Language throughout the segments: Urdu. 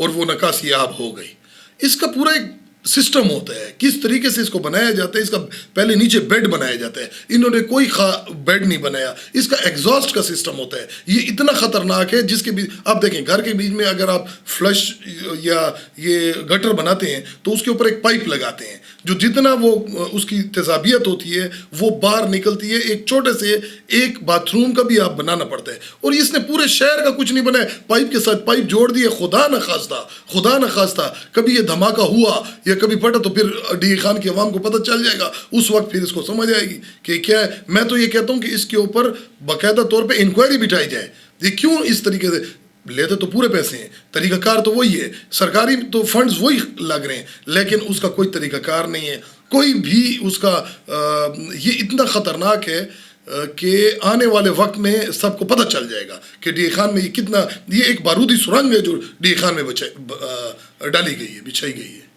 اور وہ نکاسی آب ہو گئی. اس کا پورا ایک سسٹم ہوتا ہے, کس طریقے سے اس کو بنایا جاتا ہے. اس کا پہلے نیچے بیڈ بنایا جاتا ہے, انہوں نے کوئی بیڈ نہیں بنایا. اس کا ایگزاسٹ کا سسٹم ہوتا ہے, یہ اتنا خطرناک ہے جس کے بھی آپ دیکھیں گھر کے بیچ میں اگر آپ فلش یا یہ گٹر بناتے ہیں تو اس کے اوپر ایک پائپ لگاتے ہیں, جو جتنا وہ اس کی تیزابیت ہوتی ہے وہ باہر نکلتی ہے. ایک چھوٹے سے ایک باتھ روم کا بھی آپ بنانا پڑتا ہے, اور اس نے پورے شہر کا کچھ نہیں بنایا, پائپ کے ساتھ پائپ جوڑ دیے. خدا نخواستہ کبھی یہ دھماکہ ہوا یا کبھی پھٹا تو پھر ڈی خان کی عوام کو پتہ چل جائے گا, اس وقت پھر اس کو سمجھ آئے گی کہ کیا ہے. میں تو یہ کہتا ہوں کہ اس کے اوپر باقاعدہ طور پہ انکوائری بٹھائی جائے, یہ کیوں اس طریقے سے لیتے تو پورے پیسے ہیں, طریقہ کار تو وہی ہے, سرکاری تو فنڈز وہی لگ رہے ہیں, لیکن اس کا کوئی طریقہ کار نہیں ہے کوئی بھی. اس کا یہ اتنا خطرناک ہے کہ آنے والے وقت میں سب کو پتہ چل جائے گا کہ ڈی خان میں یہ کتنا, یہ ایک بارودی سرنگ ہے جو ڈی خان میں ڈالی گئی ہے, بچھائی گئی ہے.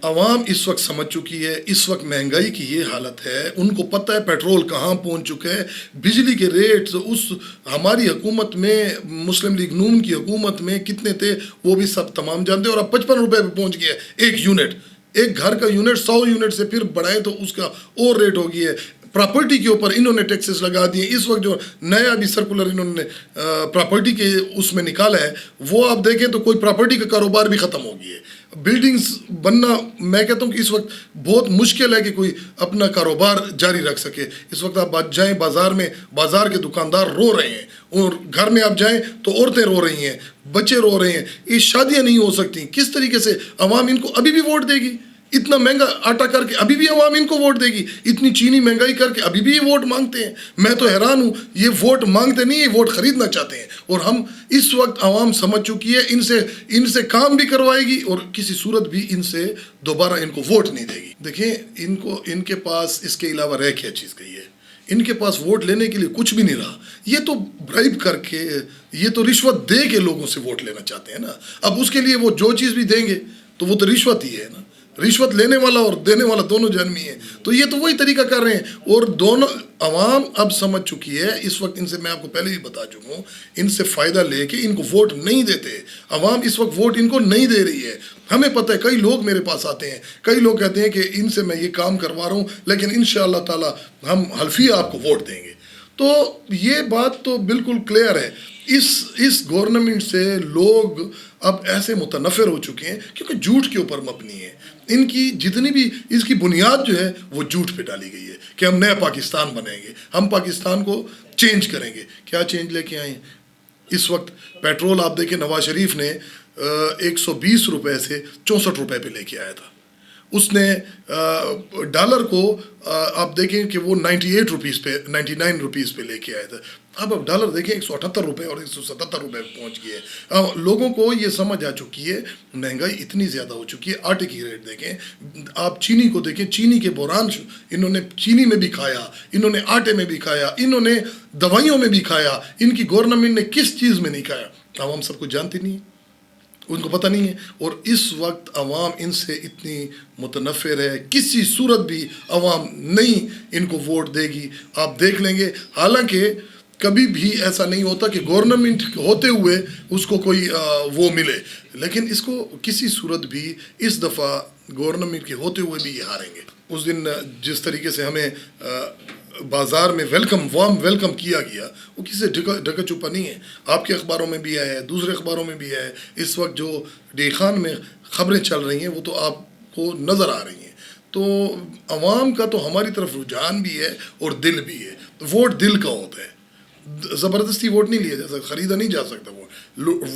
عوام اس وقت سمجھ چکی ہے, اس وقت مہنگائی کی یہ حالت ہے, ان کو پتہ ہے پیٹرول کہاں پہنچ چکا ہے, بجلی کے ریٹ اس ہماری حکومت میں, مسلم لیگ نون کی حکومت میں کتنے تھے وہ بھی سب تمام جانتے ہیں, اور اب 55 روپے پہ پہنچ گیا ہے ایک یونٹ. ایک گھر کا یونٹ 100 یونٹ سے پھر بڑھائے تو اس کا اور ریٹ ہو گیا ہے. پراپرٹی کے اوپر انہوں نے ٹیکسز لگا دیے. اس وقت جو نیا بھی سرکولر انہوں نے پراپرٹی کے اس میں نکالا ہے وہ آپ دیکھیں تو کوئی پراپرٹی کا کاروبار بھی ختم ہو گیا ہے. بلڈنگز بننا میں کہتا ہوں کہ اس وقت بہت مشکل ہے کہ کوئی اپنا کاروبار جاری رکھ سکے. اس وقت آپ جائیں بازار میں, بازار کے دکاندار رو رہے ہیں, اور گھر میں آپ جائیں تو عورتیں رو رہی ہیں, بچے رو رہے ہیں. یہ شادیاں نہیں ہو سکتی. کس طریقے سے عوام ان کو ابھی بھی ووٹ دے گی؟ اتنا مہنگا آٹا کر کے ابھی بھی عوام ان کو ووٹ دے گی, اتنی چینی مہنگائی کر کے ابھی بھی یہ ووٹ مانگتے ہیں. میں تو حیران ہوں, یہ ووٹ مانگتے نہیں, یہ ووٹ خریدنا چاہتے ہیں. اور ہم اس وقت عوام سمجھ چکی ہے, ان سے کام بھی کروائے گی اور کسی صورت بھی ان سے دوبارہ ان کو ووٹ نہیں دے گی. دیکھیں ان کے پاس اس کے علاوہ رہ کیا چیز گئی ہے. ان کے پاس ووٹ لینے کے لیے کچھ بھی نہیں رہا. یہ تو برائب کر کے, یہ تو رشوت دے کے لوگوں سے ووٹ لینا چاہتے ہیں نا. اب اس کے لیے وہ جو چیز بھی دیں گے تو وہ تو رشوت ہی ہے نا. رشوت لینے والا اور دینے والا دونوں جرمی ہیں. تو یہ تو وہی طریقہ کر رہے ہیں, اور دونوں عوام اب سمجھ چکی ہے. اس وقت ان سے میں آپ کو پہلے ہی بتا چکا ہوں, ان سے فائدہ لے کے ان کو ووٹ نہیں دیتے. عوام اس وقت ووٹ ان کو نہیں دے رہی ہے. ہمیں پتہ ہے, کئی لوگ میرے پاس آتے ہیں, کئی لوگ کہتے ہیں کہ ان سے میں یہ کام کروا رہا ہوں لیکن انشاءاللہ تعالی ہم حلفیہ آپ کو ووٹ دیں گے. تو یہ بات تو بالکل کلیئر ہے. اس گورنمنٹ سے لوگ اب ایسے متنفر ہو چکے ہیں کیونکہ جھوٹ کے اوپر مبنی ہے. ان کی جتنی بھی اس کی بنیاد جو ہے وہ جھوٹ پہ ڈالی گئی ہے کہ ہم نیا پاکستان بنائیں گے, ہم پاکستان کو چینج کریں گے. کیا چینج لے کے آئے ہیں؟ اس وقت پیٹرول آپ دیکھیں, نواز شریف نے 120 روپے سے 64 روپے پہ لے کے آیا تھا. اس نے ڈالر کو آپ دیکھیں کہ وہ 98 روپیز پہ 99 روپیز پہ لے کے آیا تھا. اب ڈالر دیکھیں 178 روپے اور 177 روپے پہ پہنچ گئے. لوگوں کو یہ سمجھ آ چکی ہے, مہنگائی اتنی زیادہ ہو چکی ہے. آٹے کی ریٹ دیکھیں, آپ چینی کو دیکھیں, چینی کے بحران انہوں نے چینی میں بھی کھایا, انہوں نے آٹے میں بھی کھایا, انہوں نے دوائیوں میں بھی کھایا. ان کی گورنمنٹ نے کس چیز میں نہیں کھایا؟ عوام سب کچھ جانتی نہیں ہے, ان کو پتہ نہیں ہے. اور اس وقت عوام ان سے اتنی متنفر ہے, کسی صورت بھی عوام نہیں ان کو ووٹ دے گی. آپ دیکھ لیں گے, حالانکہ کبھی بھی ایسا نہیں ہوتا کہ گورنمنٹ ہوتے ہوئے اس کو کوئی وہ ملے, لیکن اس کو کسی صورت بھی اس دفعہ گورنمنٹ کے ہوتے ہوئے بھی یہ ہاریں گے. اس دن جس طریقے سے ہمیں بازار میں وارم ویلکم کیا گیا, وہ کسی سے ڈھکا چھپا نہیں ہے. آپ کے اخباروں میں بھی آیا ہے, دوسرے اخباروں میں بھی آیا ہے. اس وقت جو ڈی خان میں خبریں چل رہی ہیں وہ تو آپ کو نظر آ رہی ہیں. تو عوام کا تو ہماری طرف رجحان بھی ہے اور دل بھی ہے. ووٹ دل کا ہوتا ہے, زبردستی ووٹ نہیں لیا جا سکتا, خریدا نہیں جا سکتا.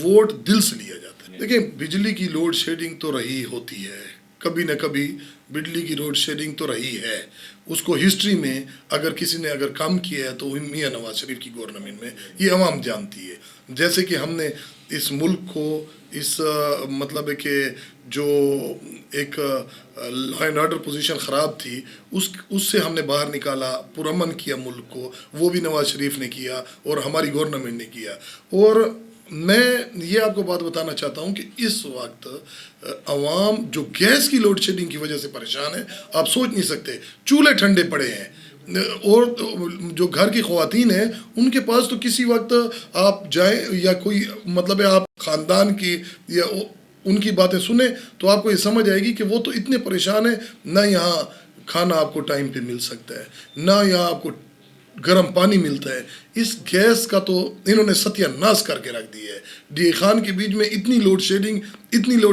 ووٹ دل سے لیا جاتا ہے. دیکھیں, بجلی کی لوڈ شیڈنگ تو رہی ہوتی ہے, کبھی نہ کبھی بجلی کی لوڈ شیڈنگ تو رہی ہے. اس کو ہسٹری میں اگر کسی نے کام کیا ہے تو میاں نواز شریف کی گورنمنٹ میں, یہ عوام جانتی ہے. جیسے کہ ہم نے اس ملک کو اس مطلب ہے کہ جو ایک لا اینڈ آرڈر پوزیشن خراب تھی اس سے ہم نے باہر نکالا, پرامن کیا ملک کو, وہ بھی نواز شریف نے کیا اور ہماری گورنمنٹ نے کیا. اور میں یہ آپ کو بات بتانا چاہتا ہوں کہ اس وقت عوام جو گیس کی لوڈ شیڈنگ کی وجہ سے پریشان ہے, آپ سوچ نہیں سکتے. چولہے ٹھنڈے پڑے ہیں, اور جو گھر کی خواتین ہیں ان کے پاس تو کسی وقت آپ جائیں یا کوئی مطلب ہے آپ خاندان کی یا ان کی باتیں سنیں تو آپ کو یہ سمجھ آئے گی کہ وہ تو اتنے پریشان ہیں، نہ یہاں کھانا آپ کو ٹائم پہ مل سکتا ہے، نہ یہاں آپ کو گرم پانی ملتا ہے. اس گیس کا تو انہوں نے ستیہ ناش کر کے رکھ دی ہے. ڈی اے خان کے بیچ میں اتنی لوڈ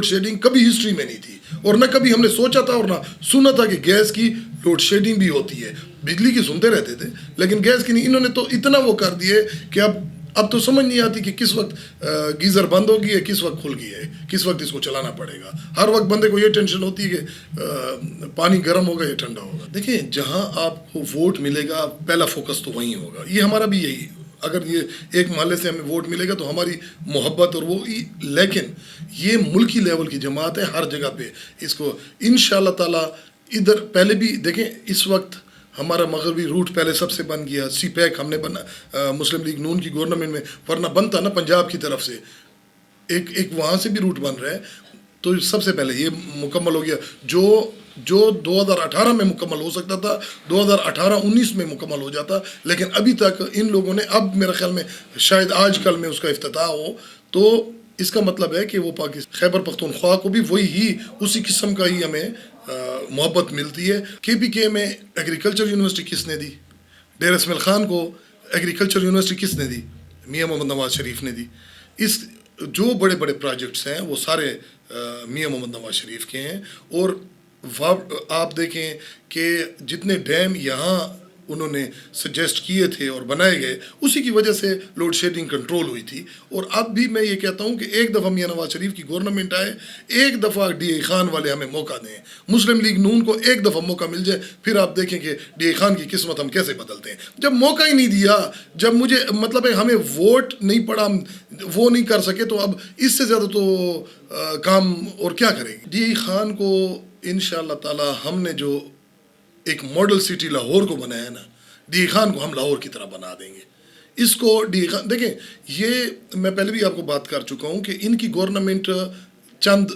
شیڈنگ کبھی ہسٹری میں نہیں تھی، اور نہ کبھی ہم نے سوچا تھا اور نہ سنا تھا کہ گیس کی لوڈ شیڈنگ بھی ہوتی ہے. بجلی کی سنتے رہتے تھے لیکن گیس کی نہیں. انہوں نے تو اتنا وہ کر دیے کہ اب تو سمجھ نہیں آتی کہ کس وقت گیزر بند ہوگی ہے، کس وقت کھل گئی ہے، کس وقت اس کو چلانا پڑے گا. ہر وقت بندے کو یہ ٹینشن ہوتی ہے کہ پانی گرم ہوگا یا ٹھنڈا ہوگا. دیکھیں جہاں آپ کو ووٹ ملے گا پہلا فوکس تو وہیں ہوگا. یہ ہمارا بھی یہی، اگر یہ ایک محلے سے ہمیں ووٹ ملے گا تو ہماری محبت اور وہ، لیکن یہ ملکی لیول کی جماعت ہے ہر جگہ پہ. اس کو انشاءاللہ تعالی ادھر پہلے بھی دیکھیں، اس وقت ہمارا مغربی روٹ پہلے سب سے بن گیا. سی پیک ہم نے بنا مسلم لیگ نون کی گورنمنٹ میں، ورنہ بنتا نا پنجاب کی طرف سے، ایک وہاں سے بھی روٹ بن رہا ہے. تو سب سے پہلے یہ مکمل ہو گیا. جو 2018 میں مکمل ہو سکتا تھا 2018-19 میں مکمل ہو جاتا، لیکن ابھی تک ان لوگوں نے، اب میرے خیال میں شاید آج کل میں اس کا افتتاح ہو، تو اس کا مطلب ہے کہ وہ پاکستان خیبر پختونخوا کو بھی اسی قسم کا ہی ہمیں محبت ملتی ہے. کے پی کے میں ایگریکلچر یونیورسٹی کس نے دی؟ ڈیر اسماعیل خان کو ایگریکلچر یونیورسٹی کس نے دی؟ میاں محمد نواز شریف نے دی. اس جو بڑے بڑے پروجیکٹس ہیں وہ سارے میاں محمد نواز شریف کے ہیں. اور آپ دیکھیں کہ جتنے ڈیم یہاں انہوں نے سجیسٹ کیے تھے اور بنائے گئے، اسی کی وجہ سے لوڈ شیڈنگ کنٹرول ہوئی تھی. اور اب بھی میں یہ کہتا ہوں کہ ایک دفعہ میاں نواز شریف کی گورنمنٹ آئے، ایک دفعہ ڈی اے خان والے ہمیں موقع دیں، مسلم لیگ نون کو ایک دفعہ موقع مل جائے، پھر آپ دیکھیں کہ ڈی اے خان کی قسمت ہم کیسے بدلتے ہیں. جب موقع ہی نہیں دیا، جب مجھے مطلب ہے ہمیں ووٹ نہیں پڑا، ہم وہ نہیں کر سکے، تو اب اس سے زیادہ تو کام اور کیا کرے گی. ڈی اے خان کو انشاءاللہ تعالی ہم نے جو ایک ماڈل سٹی لاہور کو بنایا ہے نا، ڈی اے خان کو ہم لاہور کی طرح بنا دیں گے. اس کو ڈی اے خان دیکھیں، یہ میں پہلے بھی آپ کو بات کر چکا ہوں کہ ان کی گورنمنٹ چند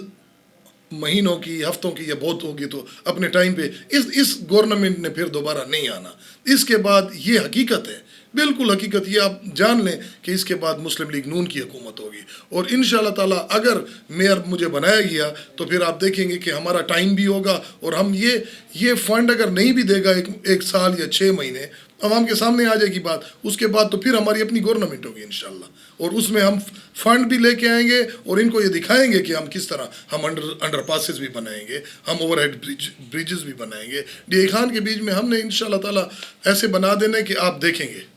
مہینوں کی، ہفتوں کی یا بہت ہوگی تو اپنے ٹائم پہ اس گورنمنٹ نے پھر دوبارہ نہیں آنا. اس کے بعد یہ حقیقت ہے، بالکل حقیقت، یہ آپ جان لیں کہ اس کے بعد مسلم لیگ نون کی حکومت ہوگی. اور انشاءاللہ تعالی اگر میئر مجھے بنایا گیا تو پھر آپ دیکھیں گے کہ ہمارا ٹائم بھی ہوگا، اور ہم یہ فنڈ اگر نہیں بھی دے گا ایک سال یا 6 مہینے، عوام کے سامنے آ جائے گی بات، اس کے بعد تو پھر ہماری اپنی گورنمنٹ ہوگی انشاءاللہ. اور اس میں ہم فنڈ بھی لے کے آئیں گے اور ان کو یہ دکھائیں گے کہ ہم کس طرح ہم انڈر پاسز بھی بنائیں گے، ہم اوور ہیڈ بریجز بھی بنائیں گے. ڈی اے خان کے بیچ میں ہم نے انشاءاللہ تعالی ایسے بنا دینے کہ آپ دیکھیں گے.